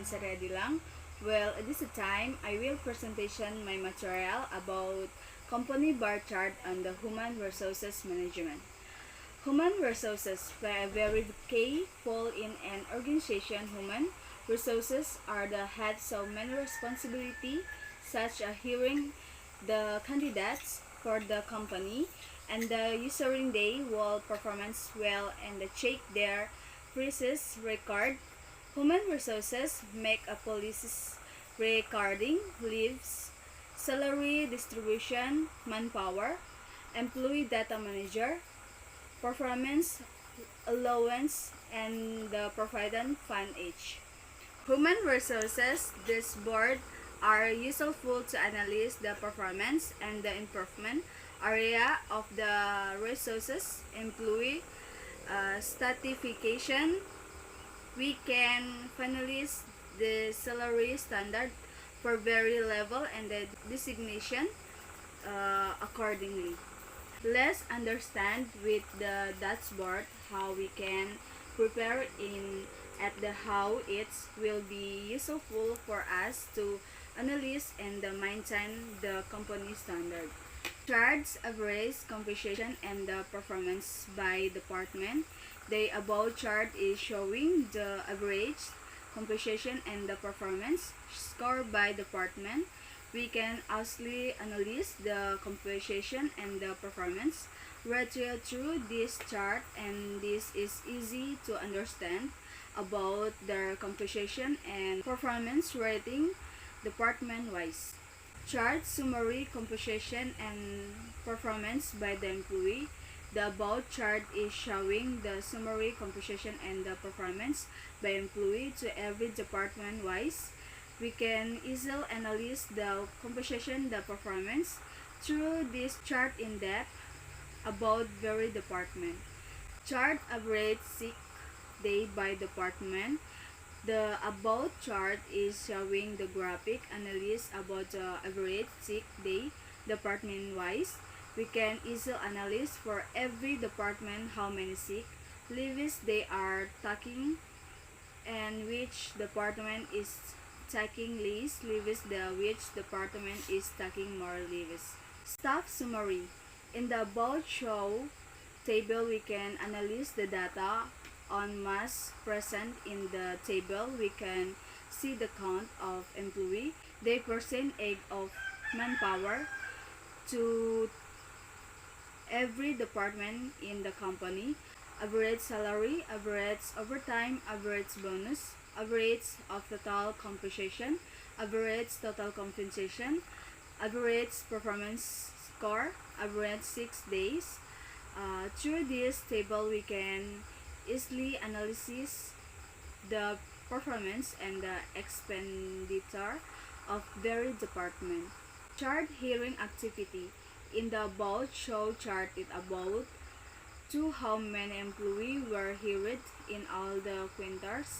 Lindsay ready lang. Well, at this time, I will presentation my material about company bar chart on the human resources management. Human resources play a very key role in an organization. Human resources are the heads of many responsibility, such as hiring the candidates for the company and the usuring their work performance well and check their process record. Human resources make a policies regarding leaves, salary distribution, manpower, employee data manager, performance allowance, and the provident fund age. Human resources this board are useful to analyze the performance and the improvement area of the resources employee stratification. We can finalize the salary standard for very level and the designation accordingly. Let's understand with the dashboard how we can prepare in at the how it will be useful for us to analyze and maintain the company standard. Charts average compensation and the performance by department. The above chart is showing the average compensation and the performance score by department. We can also analyze the compensation and the performance ratio through this chart, and this is easy to understand about their compensation and performance rating department wise. Chart summary compensation and performance by the employee. The above chart is showing the summary compensation and the performance by employee to every department wise. We can easily analyze the compensation, the performance through this chart in depth about very department. Chart average sick day by department. The above chart is showing the graphic analysis about the average sick day department wise. We can easily analyze for every department how many sick leaves they are taking and which department is taking less leaves, the which department is taking more leaves. Staff summary. In the above show table, we can analyze the data on mass present in the table. We can see the count of employee, the percentage of manpower to every department in the company, average salary, average overtime, average bonus, average of total compensation, average total compensation, average performance score, average 6 days. Through this table, we can easily analyze the performance and the expenditure of very department. Chart hearing activity. In the above show chart it about to how many employees were heard in all the quinters.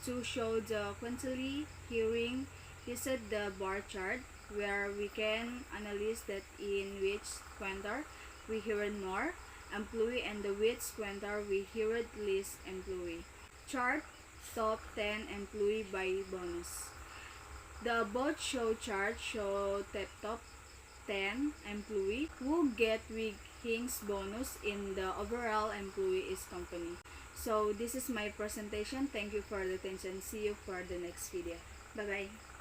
To show the quintily hearing, this is the bar chart where we can analyze that in which quinter we heard more employee and the which quinter we heard less employee. Chart top 10 employee by bonus. The above show chart show the top 10 employee who get week's bonus in the overall employees company. So this is my presentation. Thank you for the attention. See you for the next video. Bye bye.